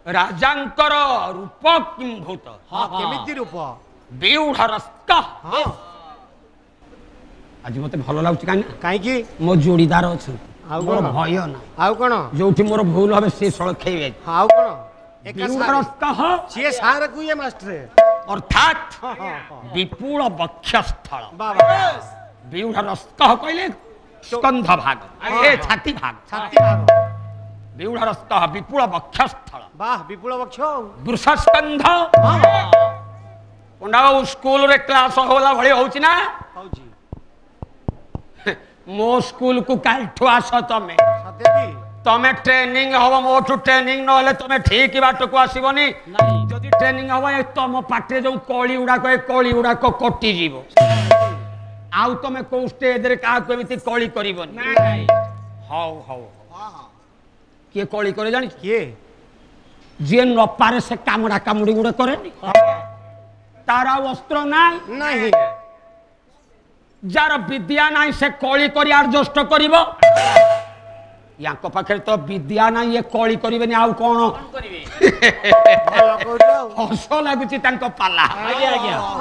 राजांकर रूप किंभूत केमिति रूप बेउढ़ आज मते भल लागुच कहीं मो जोड़ीदार अच्छा मोर भय ना आउ कौन जो मोर भूल हे से सड़खे आउ कौन सारे को ये मास्टर अर्थात विपुल वक्षस्थल विउढ़ रस्क कहले स्कंध भाग ए छाती भाग विउढ़ रस्क विपुल वक्षस्थल वाह विपुल वक्ष वृष स्कंध पंडा बाबू स्कूल रे क्लास होला भली होउची ना होउची मो स्कूल को कालठु आस तमे सतेती तमे ट्रेनिंग हव मोठु ट्रेनिंग न होले तमे ठीक बाट को आसीबनी जदी ट्रेनिंग हव ए तम पाटे जो कळी उडा को कटि जीवो आउ तमे को स्टेज रे का केमिति कळी करिवनी नाही हाउ के कळी करे जानि के जे न पारे से कामड़ा कामुडी गुडे करेनी तारा वस्त्र नाही जार विद्या ना से कली कर एडजस्ट कर पाखे तो विद्या ना ये कली करें आउ कौन हस लगुच पाला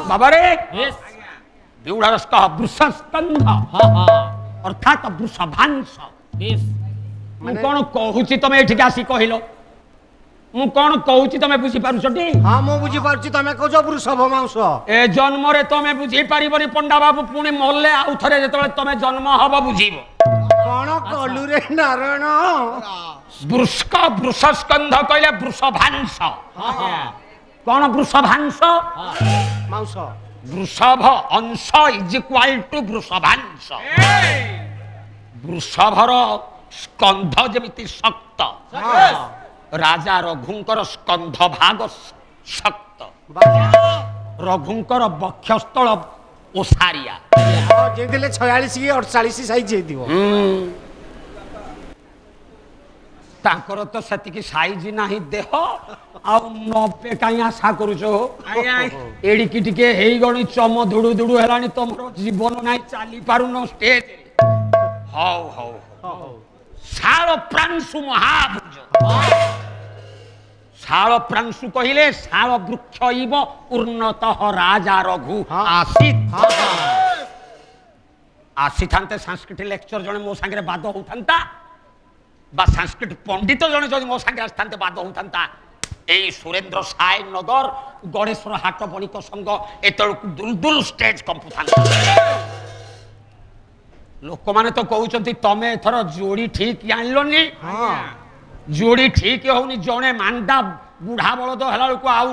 बाबा रे वृषस्कंध अर्थात वृषभांश कौन कहूँ तुम ये आसी कहल मु कौन कहूँ तुम बुझी पारुछटी हाँ मु बुझी पारुछि तमे कहछ वृषभ मांस ए जन्म रे तमे बुझी पारिबनी पंडा बाबू पुणी मरले आउ थरे जेतले तमे जन्म हब बुझीबो कोन कलु रे नारायण वृषस्कंध कहले वृषभांश कौन वृषभांश मांस वृषभ अंश इज इक्वल टू वृषभांश वृषभर स्कंध जेमिति शक्त राजा रघुंकर स्कंध भाग शक्त रघुंकर वक्षस्थल ओसारिया जेदिले 46 की 48 साइज हेदिवो ताकर तो सेतिकी साइज नाही देह आ 90 काई आशा करूछो एडिकी टिके हेई गणी चम धुडु धुडु हेलानी तमरो जीवन नाही चाली पारुनो स्टेज हाउ शाल प्रांशु महाभुज शाल प्रांशु कहले शाल वृक्ष इव उन्नत राजा रघु आसी थांते संस्कृत लेक्चर जने मो संगे बाद होता बा संस्कृत पंडित जने जदि मो संगे आस्थान्ते बाद होता एई सुरेंद्र साय नगर गणेश्वर हाट बणिक संघ एतळ दुलदुल स्टेज कंपुथान लोक माने तो कहउचंती तमे एथर जोड़ी ठीक आनलोनी जोड़ी ठीक होनी जड़े मांडा बुढ़ा बलद है आउ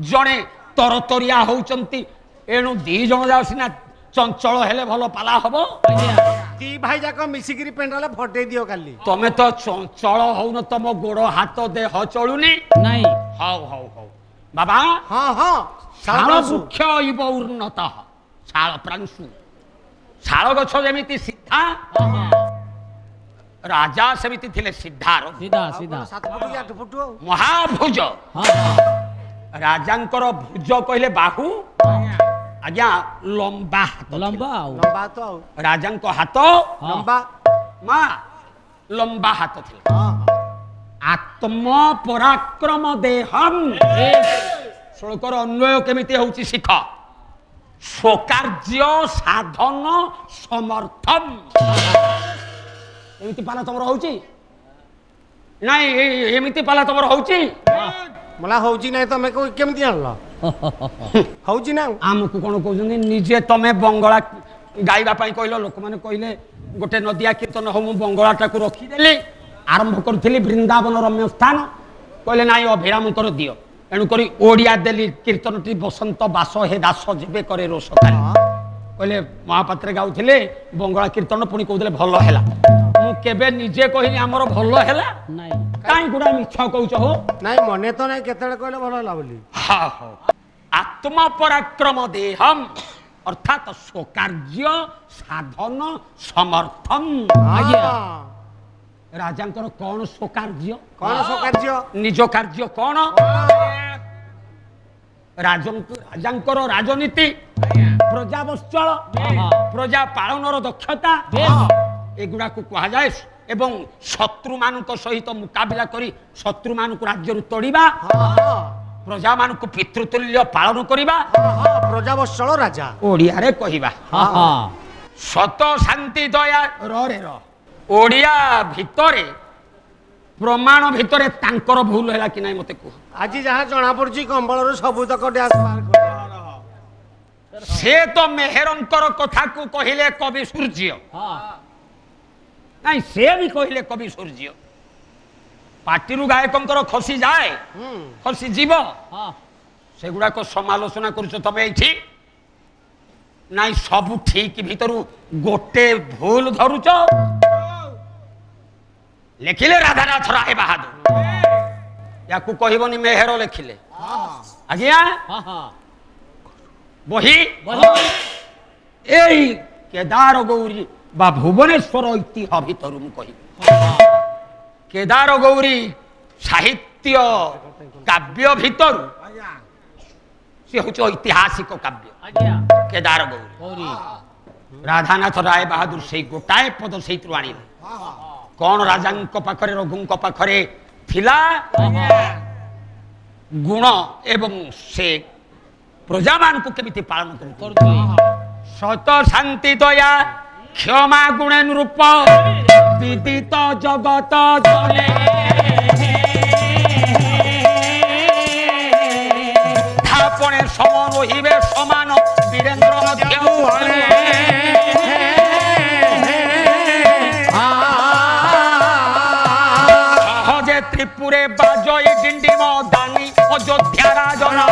जड़े तरतरिया होउचंती एणु दी जण जाउ सिना चंचल हेले भलो पाला हबो दी भाई जाक मिसिकिरी पेंडाले फटे दियो काली तमे तो चंचल होउन तम गोड़ हाथ देह चलुनी नाही हाउ बाबा हां शाल वृक्ष इव उन्नत शाल प्रांशु शाल गछ जेमिति सिद्धा राजा सेमिति थिले सिद्धार सीधा 7 फुट 8 फुट महाभुज राजांकर भुज कहले बाहु आज्ञा लंबा तो राजांक हाथ लंबा मा लंबा हाथ थिले आत्म पराक्रम देहम श्लोकर अन्वय केमिति होउची शिख स्वकार्य साधन समर्थम एमिति पाला तमर होउची नाही एमिति पाला तमर होउची मला होउची नाही तमे को केमिति जानलो होउची ना आमको कोन कहउछन निजे तमे बंगला गाइबा पई कहलो लोक माने कहले गोटे नदिया कीर्तन हो मु बंगलाटा को रखी देली आरंभ करथिली वृंदावन रम्य स्थान कहले नाही अभिराम कर दियो एणु करी ओडिया देली कीर्तनटी बसंत बास हे दास जेबे करे रोष कहले महापात्रे गाउथिले बंगला कीर्तन पुणी कहउले भलो हैला मु केबे निजे कहिनी हमर भलो हैला नाही काई गुडा मिछा कहउछ हो नाही मने तो नाही केतळे कहले भलो हैला बोली हा आत्मा पराक्रम देहम अर्थात स्वकार्य साधन समर्थन राजांकर कौन स्वकार्य निज कार्य कौन राजांकर राजनीति प्रजा बत्सल प्रजा पालनर दक्षता एगुड़ा को कह जाए ଏବଂ ଶତ୍ରୁମାନଙ୍କ ସହିତ ମୁକାବିଲା କରି ଶତ୍ରୁମାନଙ୍କୁ ରାଜ୍ୟରୁ ତୋଡ଼ିବା, ପ୍ରଜାମାନଙ୍କୁ ପିତୃତୁଲ୍ୟ ପାଳନ କରିବା, ପ୍ରଜାବତ୍ସଳ ରାଜା ଓଡ଼ିଆରେ କହିବା। ସତ ଶାନ୍ତି ଦୟା ଓଡ଼ିଆ ଭିତରେ ପ୍ରମାଣ ଭିତରେ ତାଙ୍କର ଭୁଲ ହେଲା କି ନାହିଁ ମତେ କୁହ। ଆଜି ଯାହା ଜଣା ପଡୁଛି କମ୍ବଳରୁ ସବୁତକ ଡ୍ୟାସ ବାହାର ସେ ତ ମେହେରଙ୍କର କଥାକୁ କହିଲେ କବି ସୂର୍ଯ୍ୟ, ନାଇଁ ସେ ବି କହିଲେ କବି ସୂର୍ଯ୍ୟ। ପାଟିରୁ ଗାୟକଙ୍କର ଖସି ଯାଏ, ଖସି ଯିବ, ସେଗୁଡାକ ସମାଲୋଚନା କରୁଛ ତମେ ଏଇଠି। ନାଇଁ ସବୁ ଠିକ ଭିତରୁ ଗୋଟେ ଭୁଲ ଧରୁଛ। ଲେଖିଲେ ରାଧାନାଥ ରାୟ ବାହାଦୁର, ୟାକୁ କହିବନି ମେହେର ଲେଖିଲେ। ଆଜ୍ଞା ବହି ଏଇ କେଦାର ଗୌରୀ ବା ଭୁବନେଶ୍ୱର ଐତିହ୍ୟ ଭିତରୁ ମୁଁ କହିବି। କେଦାର ଗୌରୀ ସାହିତ୍ୟ କାବ୍ୟ ଭିତରୁ ସେ ହଉଛି ଐତିହାସିକ କାବ୍ୟ କେଦାର ଗୌରୀ। ରାଧାନାଥ ରାୟ ବାହାଦୁର ସେଇ ଗୋଟାଏ ପଦ ସେଇଥିରୁ ଆଣିଲେ। କଣ ରାଜାଙ୍କ ପାଖରେ ରଘୁଙ୍କ ପାଖରେ ଥିଲା ଗୁଣ ଏବଂ ସେ ପ୍ରଜାମାନଙ୍କୁ କେମିତି ପାଳନ କରୁଥିଲେ। ସତ ଶାନ୍ତି ଦୟା କ୍ଷମା ଗୁଣେ ନୃପ ବିଦିତ ଜଗତ ଚଲେ। ଥାପଣେ ସମ ରହିବେ ସମାନ ବୀରେନ୍ଦ୍ର ମଧ୍ୟ ସହଜେ ତ୍ରିପୁରେ ବାଜଇ ଡିଣ୍ଡିମ ଦାନି ଅଯୋଧ୍ୟା ରାଜନା।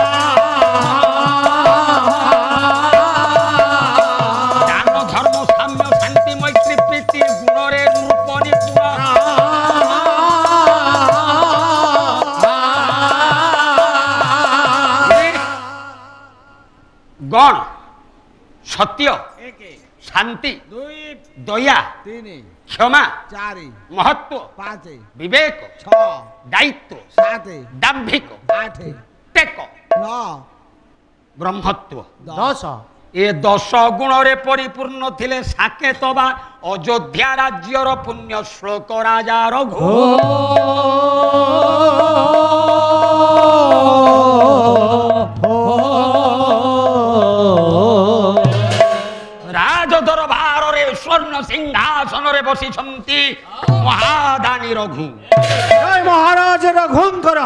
ଦାନ ଧର୍ମ ସାମ୍ୟ ଶାନ୍ତି ମୈତ୍ରୀ ପ୍ରୀତି ଗୁଣରେ ନୃପ ନିପୁଣ। ଗଣ ସତ୍ୟ ଶାନ୍ତି ଦୟା क्षमा महत्व विवेक दायित्व दाम्भिक टेक ब्रह्मत्व 10 ए 10 गुण रे परिपूर्ण थिले साकेत बा अयोध्या राज्यर पुण्य श्लोक राजा रघु। स्वर्ण सिंहासन रे बसी महादानी रघु। जय महाराज रघुंकर,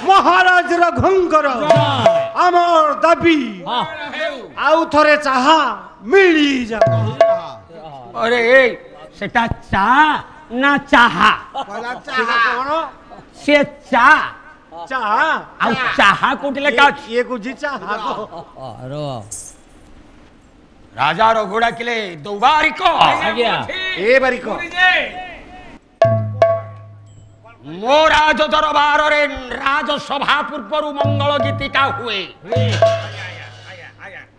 महाराज रघुंकर आमर दाबी आउ थरे चाहा मिली जा। अरे सेटा चा ना चाहा से चा चाहा आ चाहा कोटले का ये कुछ चाहा राजा रघुड़ा किले दौबारिको ए बारिको मो राज दरबार रे राजसभा पूर्व मंगल गीतिका हुए।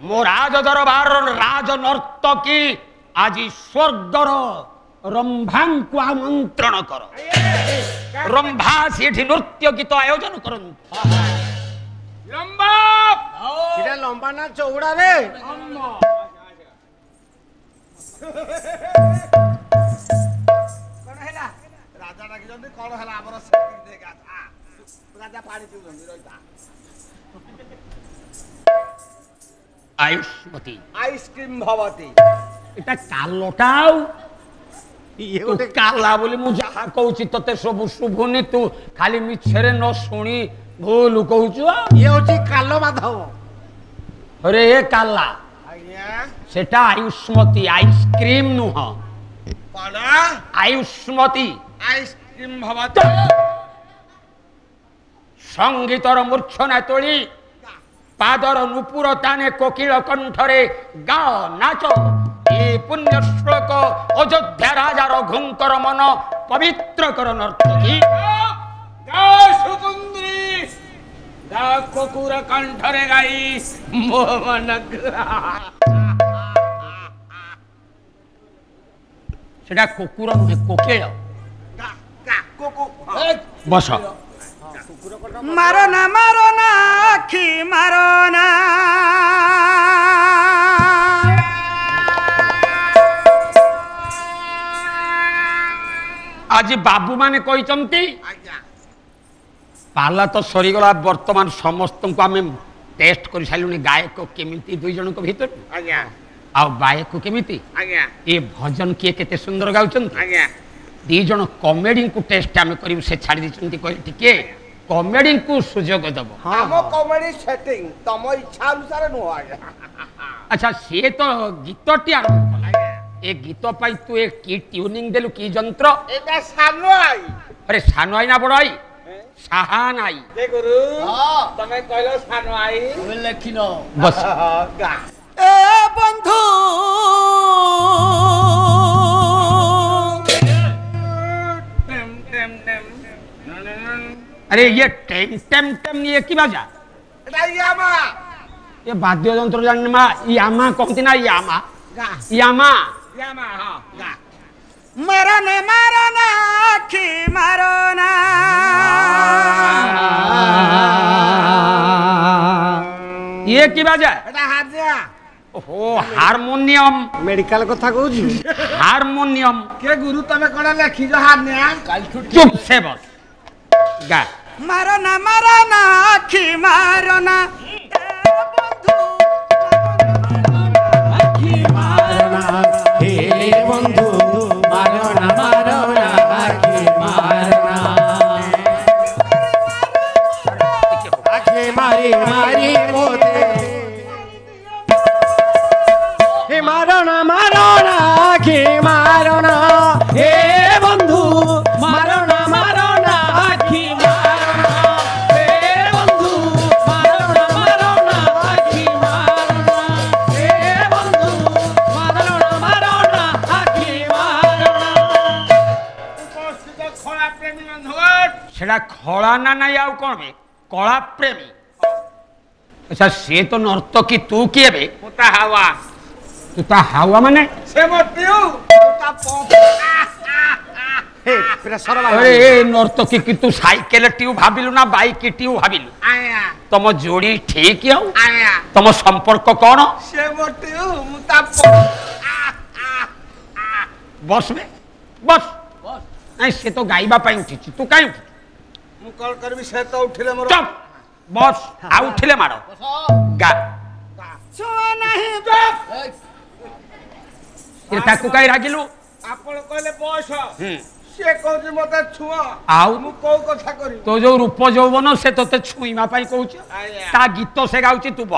मो राज दरबार राज नर्तकी आज स्वर्गर रंभा को आमंत्रण कर। रंभा सेठी नृत्य गीत आयोजन करन। लंबा सीधा लंबा ना चौड़ा रे कौन हैला राजा डाकी जंदी कौन हैला हमर सेटिंग देगा आ राजा पानी पिउ जंदी रहता। आयुष्मती आइसक्रीम भवती एटा कालोटाउ ये गोटे काला बोली मु जहा कहूची तते सब शुभुनी तू खाली मिछरे न सुनी भूल कहूचु। ये होची कालो माधव। अरे ये काला सेटा आयुष्मती आइसक्रीम नुह आयुष्मती आइसक्रीम भवती। संगीतर मूर्छना तोली पादर नुपुर ताने कोकिल कंठरे गा नाच। ये पुण्य श्लोक अयोध्या राजा रघुंकर मन पवित्र कर नर्तकी। सुकुंद्री गा कोकुर कंठरे गाई मोहन सेटा कुकुर नुहे कोकिल। बस मारो ना आखी मारो ना ଆଜି ବାବୁ ମାନେ କହିଛନ୍ତି ଆଜ୍ଞା ପାଲା ତ ସରିଗଲା ବର୍ତ୍ତମାନ ସମସ୍ତଙ୍କୁ ଆମେ ଟେଷ୍ଟ କରି ସାରିଲୁଣି ଗାୟକ କେମିତି ଦୁଇ ଜଣଙ୍କ ଭିତରୁ ଆଜ୍ଞା ଆଉ ବାୟକ କେମିତି ଆଜ୍ଞା ଏ ଭଜନ କିଏ କେତେ ସୁନ୍ଦର ଗାଉଛନ୍ତି ଆଜ୍ଞା ଦି ଜଣ କମେଡିଙ୍କୁ ଟେଷ୍ଟ ଆମେ କରିବୁ ସେ ଛାଡ଼ି ଦେଇଛନ୍ତି କହିଲେ ଟିକେ କମେଡିଙ୍କୁ ସୁଯୋଗ ଦେବ ଆମ କମେଡି ସେଟିଂ ତମ ଇଚ୍ଛା ଅନୁସାରେ ନୁହଁ ଆଜ୍ଞା ଆଚ୍ଛା ସିଏ ତ ଗୀତଟି ଆରମ୍ଭ କଲା ଆଜ୍ଞା ଏ ଗୀତ ପାଇଁ ତୁ ଏ କି ଟ୍ୟୁନିଂ ଦେଲୁ କି ଯନ୍ତ୍ର এটা সানু আই আরে সানু আই না বড় আই সাহান আই কে গুরু তুমি কইলো সানু আই তুমি লেখিন বস গা এ বন্ধু টেম টেম টেম আরে ये टेम टेम टेम ये की बाजा এটা ইয়ামা ये वाद्य যন্ত্র জানেন মা ইয়ামা কমতি না ইয়ামা গা ইয়ামা ইয়ামা হ্যাঁ গা মারো না আখি মারো না ये की बाजा এটা হাত দিয়া ओहो हारमोनियम মেডিকাল কথা কହୁছি हारमोनियम কে গুরু তুমি কোন লেখিছ হাত নিয়া चुप से बस गा মারো না আখি মারো না আখি মারো না হে বন্ধু মারো না আখি মারো না আখি মারি মারি মোতে হে মারো না আখি মারো না হে বন্ধু মারো না আখি মারো না হে বন্ধু মারো না আখি মারো না হে বন্ধু মারো না আখি মারো না উপস্থিত খোলা প্রেমী বন্ধুগণ সেটা খোলা না নাই আউ কোন বে কলা প্রেমী আচ্ছা সে তো নর্তকী তু কি হবে মোটা হাওয়া তু তা হাওয়া মানে সে মতিউ মোটা পপ হে প্রেসার আরে এ নর্তকী কি তু সাইকেল টিউ ভাবিলু না বাইক টিউ ভাবিলু আয়া তম যোড়ি ঠিক হও আয়া তম সম্পর্ক কোন সে মতিউ মোটা পপ বসবে বস নাই সে তো গাইবা পাই উঠিছি তু কাই উঠি মু কল করবি সে তো উঠিলে মোর চপ বস আউ উঠিলে মাড় গা ছুয়া নাহি এ তাকু কাই রাগিলু আপন কইলে বয়স হুম সে কହୁଛି মতে ছুଅ আউ মু কোউ কথা করি তো যে রূপ যৌবন সে তোতে ছুঁইবা পাই কହୁଛି আয়া তা গীত সে গাউছি তু ব